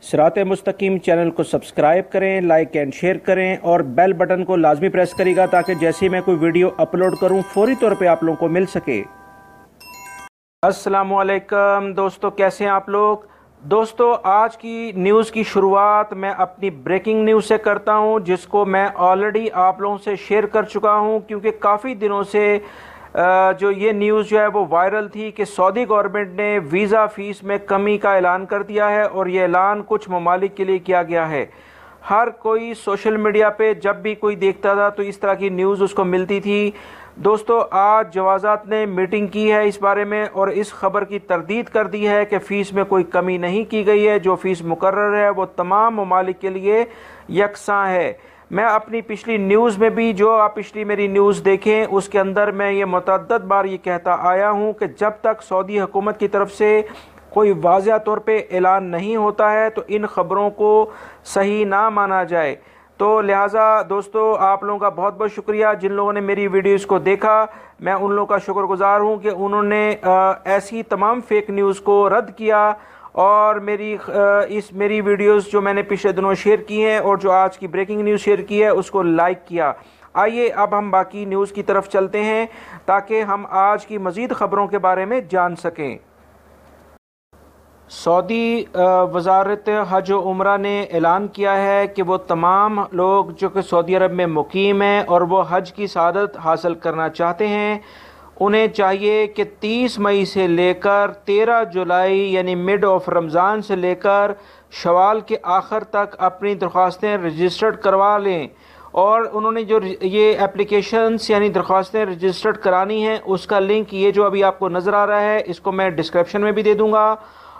सिरात मुस्तकीम चैनल को सब्सक्राइब करें, लाइक एंड शेयर करें और बेल बटन को लाजमी प्रेस करिएगा ताकि जैसे ही मैं कोई वीडियो अपलोड करूं फौरी तौर पे आप लोगों को मिल सके। अस्सलामु अलैकुम दोस्तों, कैसे हैं आप लोग। दोस्तों, आज की न्यूज़ की शुरुआत मैं अपनी ब्रेकिंग न्यूज़ से करता हूं, जिसको मैं ऑलरेडी आप लोगों से शेयर कर चुका हूं, क्योंकि काफ़ी दिनों से जो ये न्यूज़ जो है वो वायरल थी कि सऊदी गवर्नमेंट ने वीज़ा फ़ीस में कमी का ऐलान कर दिया है और ये ऐलान कुछ ममालिक के लिए किया गया है। हर कोई सोशल मीडिया पे जब भी कोई देखता था तो इस तरह की न्यूज़ उसको मिलती थी। दोस्तों, आज जवाज़ात ने मीटिंग की है इस बारे में और इस खबर की तरदीद कर दी है कि फ़ीस में कोई कमी नहीं की गई है। जो फ़ीस मुकर्रर है वो तमाम ममालिक के लिए यकसां है। मैं अपनी पिछली न्यूज़ में भी, जो आप पिछली मेरी न्यूज़ देखें उसके अंदर मैं ये मुतअद्दद बार ये कहता आया हूँ कि जब तक सऊदी हुकूमत की तरफ से कोई वाज़िह तौर पे ऐलान नहीं होता है तो इन ख़बरों को सही ना माना जाए। तो लिहाजा दोस्तों, आप लोगों का बहुत बहुत शुक्रिया जिन लोगों ने मेरी वीडियोज़ को देखा। मैं उन लोगों का शुक्रगुजार हूँ कि उन्होंने ऐसी तमाम फेक न्यूज़ को रद्द किया और मेरी वीडियोस जो मैंने पिछले दिनों शेयर की हैं और जो आज की ब्रेकिंग न्यूज़ शेयर की है उसको लाइक किया। आइए अब हम बाकी न्यूज़ की तरफ चलते हैं ताकि हम आज की मज़ीद ख़बरों के बारे में जान सकें। सऊदी वज़ारत हज व उम्रा ने ऐलान किया है कि वो तमाम लोग जो कि सऊदी अरब में मुकीम हैं और वो हज की सआदत हासिल करना चाहते हैं, उन्हें चाहिए कि 30 मई से लेकर 13 जुलाई यानी मिड ऑफ रमज़ान से लेकर शवाल के आखिर तक अपनी दरख्वास्तें रजिस्टर्ड करवा लें। और उन्होंने जो ये एप्लीकेशंस यानी दरख्वास्तें रजिस्टर्ड करानी हैं उसका लिंक ये जो अभी आपको नज़र आ रहा है इसको मैं डिस्क्रिप्शन में भी दे दूँगा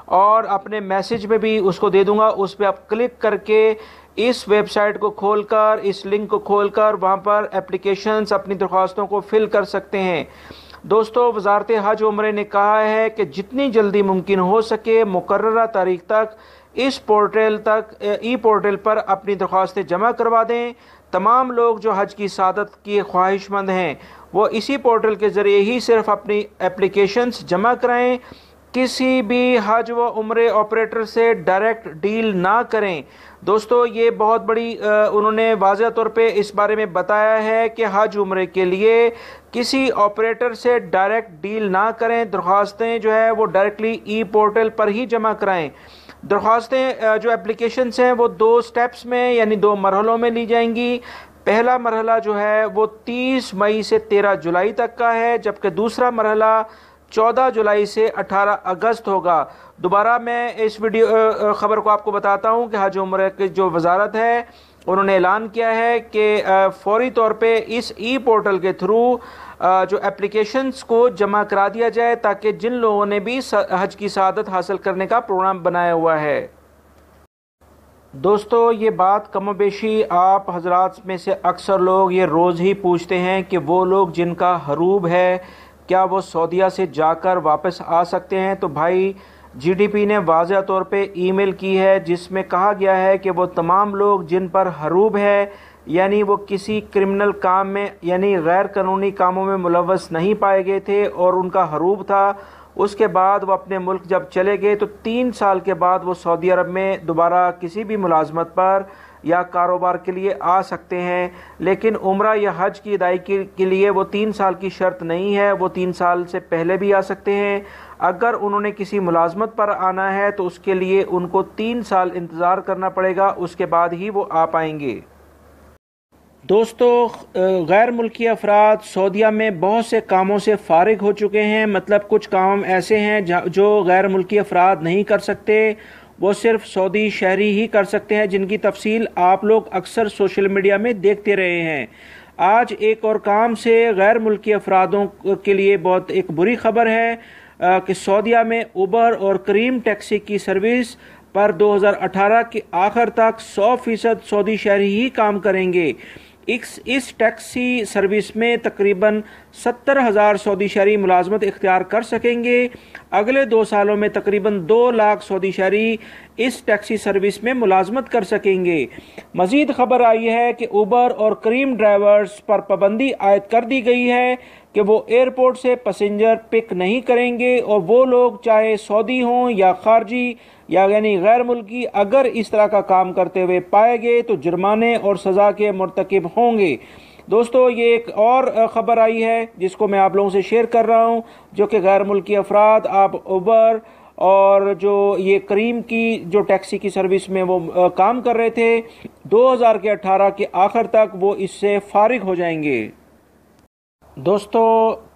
और अपने मैसेज में भी उसको दे दूँगा। उस पर आप क्लिक करके इस वेबसाइट को खोलकर, इस लिंक को खोलकर वहाँ पर एप्लीकेशंस अपनी दरख्वास्तों को फिल कर सकते हैं। दोस्तों, वज़ारत हज उम्रे ने कहा है कि जितनी जल्दी मुमकिन हो सके मुकर्ररा तारीख तक इस पोर्टल पर अपनी दरख्वास्तें जमा करवा दें। तमाम लोग जो हज की सआदत की ख्वाहिशमंद हैं वो इसी पोर्टल के ज़रिए ही सिर्फ अपनी एप्लीकेशंस जमा कराएं। किसी भी हज व उम्रे ऑपरेटर से डायरेक्ट डील ना करें। दोस्तों, ये बहुत बड़ी उन्होंने वाज़ह तौर पे इस बारे में बताया है कि हज उम्रे के लिए किसी ऑपरेटर से डायरेक्ट डील ना करें। दरख्वास्तें जो है वो डायरेक्टली ई पोर्टल पर ही जमा कराएं। दरख्वास्तें जो एप्लीकेशंस हैं वो 2 स्टेप्स में यानी 2 मरहलों में ली जाएंगी। पहला मरहला जो है वो 30 मई से 13 जुलाई तक का है, जबकि दूसरा मरहला 14 जुलाई से 18 अगस्त होगा। दोबारा मैं इस वीडियो ख़बर को आपको बताता हूँ कि हज उम्र की जो वज़ारत है उन्होंने ऐलान किया है कि फौरी तौर पे इस ई पोर्टल के थ्रू जो एप्लीकेशंस को जमा करा दिया जाए ताकि जिन लोगों ने भी हज की सआदत हासिल करने का प्रोग्राम बनाया हुआ है। दोस्तों, ये बात कमोबेशी आप हजरात में से अक्सर लोग ये रोज़ ही पूछते हैं कि वो लोग जिनका हरूब है क्या वो सऊदीया से जाकर वापस आ सकते हैं। तो भाई, जीडीपी ने वाज़ह तौर पे ईमेल की है जिसमें कहा गया है कि वो तमाम लोग जिन पर हरूब है यानी वो किसी क्रिमिनल काम में यानी गैर कानूनी कामों में मुलव्वस नहीं पाए गए थे और उनका हरूब था, उसके बाद वो अपने मुल्क जब चले गए तो 3 साल के बाद वो सऊदी अरब में दोबारा किसी भी मुलाजमत पर या कारोबार के लिए आ सकते हैं। लेकिन उम्रा या हज की अदायगी के लिए वो 3 साल की शर्त नहीं है, वो 3 साल से पहले भी आ सकते हैं। अगर उन्होंने किसी मुलाजमत पर आना है तो उसके लिए उनको 3 साल इंतज़ार करना पड़ेगा, उसके बाद ही वो आ पाएंगे। दोस्तों, गैर मुल्की अफराद सऊदीया में बहुत से कामों से फारिग हो चुके हैं। मतलब कुछ काम ऐसे हैं जो गैर मुल्की अफराद नहीं कर सकते, वो सिर्फ सऊदी शहरी ही कर सकते हैं, जिनकी तफसील आप लोग अक्सर सोशल मीडिया में देखते रहे हैं। आज एक और काम से गैर मुल्की अफरादों के लिए बहुत एक बुरी खबर है कि सऊदीया में उबर और करीम टैक्सी की सर्विस पर 2018 के आखिर तक 100% सऊदी शहरी ही काम करेंगे। इस टैक्सी सर्विस में तकरीबन 70,000 सऊदी शहरी मुलाजमत इख्तियार कर सकेंगे। अगले 2 सालों में तकरीबन 2 लाख सऊदी शहरी اس ٹیکسی سروس میں ملازمت کر سکیں گے۔ مزید خبر آئی ہے کہ اوبر اور کریم ڈرائیورز پر پابندی عائد کر دی گئی ہے کہ وہ ایئرپورٹ سے پیسنجر پک نہیں کریں گے، اور وہ لوگ چاہے سعودی ہوں یا خارجی یا یعنی غیر ملکی اگر اس طرح کا کام کرتے ہوئے پائے گئے تو جرمانے اور سزا کے مرتکب ہوں گے۔ دوستو، یہ ایک اور خبر آئی ہے جس کو میں آپ لوگوں سے شیئر کر رہا ہوں، جو کہ غیر ملکی افراد آپ اوبر اور جو یہ کریم کی جو ٹیکسی کی سروس میں وہ کام کر رہے تھے 2018 کے آخر تک وہ اس سے فارغ ہو جائیں گے۔ دوستو،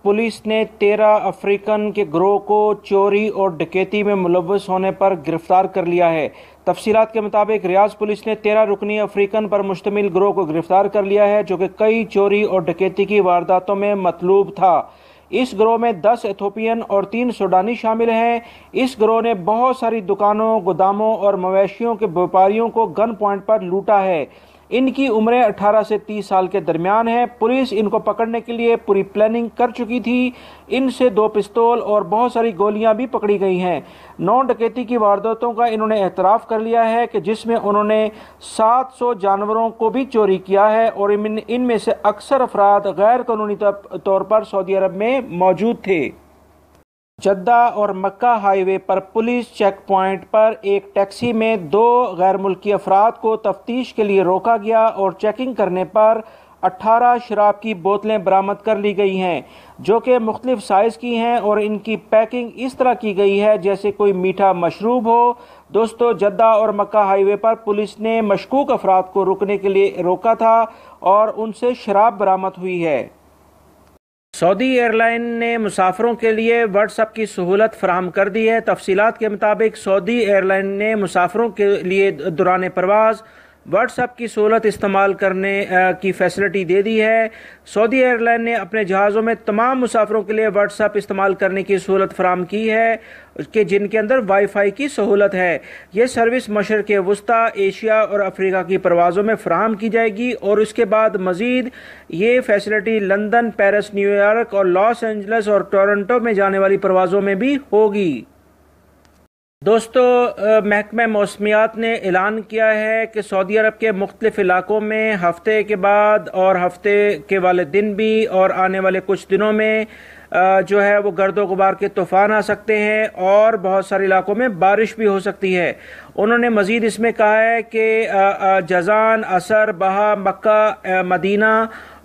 پولیس نے 13 افریقن کے گروہ کو چوری اور ڈکیتی میں ملوث ہونے پر گرفتار کر لیا ہے۔ تفصیلات کے مطابق ریاض پولیس نے 13 رکنی افریقن پر مشتمل گروہ کو گرفتار کر لیا ہے، جو کہ کئی چوری اور ڈکیتی کی وارداتوں میں مطلوب تھا۔ اس گروہ میں 10 ایتھوپین اور 3 سوڈانی شامل ہیں۔ اس گروہ نے بہت ساری دکانوں، گوداموں اور مویشیوں کے بیپاریوں کو گن پوائنٹ پر لوٹا ہے۔ ان کی عمریں 18 سے 30 سال کے درمیان ہیں۔ پولیس ان کو پکڑنے کے لیے پوری پلاننگ کر چکی تھی۔ ان سے 2 پستول اور بہت ساری گولیاں بھی پکڑی گئی ہیں۔ 9 ڈکیتی کی وارداتوں کا انہوں نے اعتراف کر لیا ہے کہ جس میں انہوں نے 700 جانوروں کو بھی چوری کیا ہے، اور ان میں سے اکثر افراد غیر قانونی طور پر سعودی عرب میں موجود تھے۔ جدہ اور مکہ ہائی وے پر پولیس چیک پوائنٹ پر ایک ٹیکسی میں 2 غیر ملکی افراد کو تفتیش کے لیے روکا گیا، اور چیکنگ کرنے پر 18 شراب کی بوتلیں برآمد کر لی گئی ہیں، جو کہ مختلف سائز کی ہیں، اور ان کی پیکنگ اس طرح کی گئی ہے جیسے کوئی میٹھا مشروب ہو۔ دوستو، جدہ اور مکہ ہائی وے پر پولیس نے مشکوک افراد کو رکنے کے لیے روکا تھا اور ان سے شراب برآمد ہوئی ہے۔ سعودی ایئر لائن نے مسافروں کے لیے واٹس ایپ کی سہولت فراہم کر دی ہے۔ تفصیلات کے مطابق سعودی ایئر لائن نے مسافروں کے لیے دوران پرواز واٹس ایپ کی سہولت استعمال کرنے کی فیسلٹی دے دی ہے۔ سعودی ایئر لائن نے اپنے جہازوں میں تمام مسافروں کے لیے واٹس ایپ استعمال کرنے کی سہولت فراہم کی ہے کہ جن کے اندر وائی فائی کی سہولت ہے۔ یہ سروس مشرق وسطیٰ، ایشیا اور افریقہ کی پروازوں میں فراہم کی جائے گی، اور اس کے بعد مزید یہ facility London, Paris, new York اور لاس اینجلس اور ٹورنٹو میں جانے والی پروازوں میں بھی ہوگی۔ دوستو، محکمہ موسمیات نے اعلان کیا ہے کہ سعودی عرب کے مختلف علاقوں میں ہفتے کے بعد اور ہفتے کے والے دن بھی اور آنے والے کچھ دنوں میں جو ہے وہ گرد و غبار کے طوفان آ سکتے ہیں، اور بہت سارے علاقوں میں بارش بھی ہو سکتی ہے۔ انہوں نے مزید اس میں کہا ہے کہ جازان، عصر، بہا، مکہ، مدینہ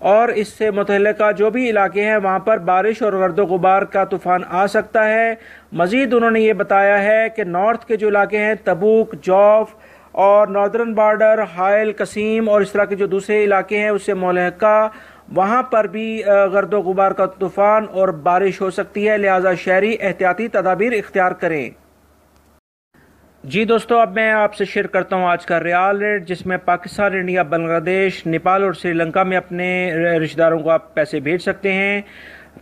اور اس سے متعلقہ جو بھی علاقے ہیں وہاں پر بارش اور گرد و غبار کا طوفان آ سکتا ہے۔ مزید انہوں نے یہ بتایا ہے کہ نارتھ کے جو علاقے ہیں، تبوک، جوف اور ناردرن بارڈر، حائل، قسیم اور اس طرح کے جو دوسرے علاقے ہیں اس سے ملحقہ، وہاں پر بھی گرد و غبار کا طوفان اور بارش ہو سکتی ہے، لہذا شہری احتیاطی تدابیر اختیار کریں۔ جی دوستو، اب میں آپ سے شیئر کرتا ہوں آج کا ریال ریٹ، جس میں پاکستان، انڈیا، بنگلہ دیش، نیپال اور سری لنکا میں اپنے رشتہ داروں کو آپ پیسے بھیج سکتے ہیں۔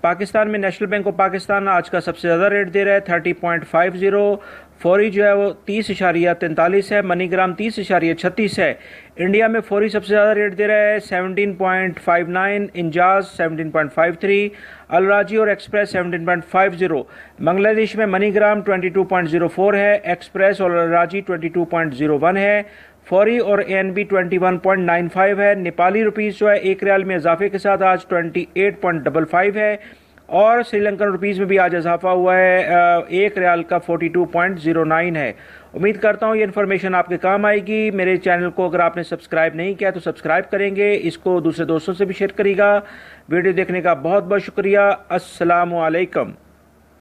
پاکستان میں نیشنل بینک آف پاکستان آج کا سب سے زیادہ ریٹ دے رہا ہے 30.50، فوری جو ہے وہ 30.43 ہے، منی گرام 30.36 ہے۔ انڈیا میں فوری سب سے زیادہ ریٹ دے رہا ہے 17.59، انجاز 17.53، الراجی اور ایکسپریس 17.50۔ بنگلہ دیش میں منی گرام 22.04 ہے، ایکسپریس اور الراجی 22.01 ہے، فوری اور ANB 21.95 ہے۔ نیپالی روپیز جو ہے 1 ریال میں اضافے کے ساتھ آج 28.55 ہے، اور سری لنکن روپیز میں بھی آج اضافہ ہوا ہے، 1 ریال کا 42.09 ہے۔ امید کرتا ہوں یہ انفارمیشن آپ کے کام آئے گی۔ میرے چینل کو اگر آپ نے سبسکرائب نہیں کیا تو سبسکرائب کریں گے، اس کو دوسرے دوستوں سے بھی شیئر کریے گا۔ ویڈیو دیکھنے کا بہت بہت شکریہ۔ السلام علیکم۔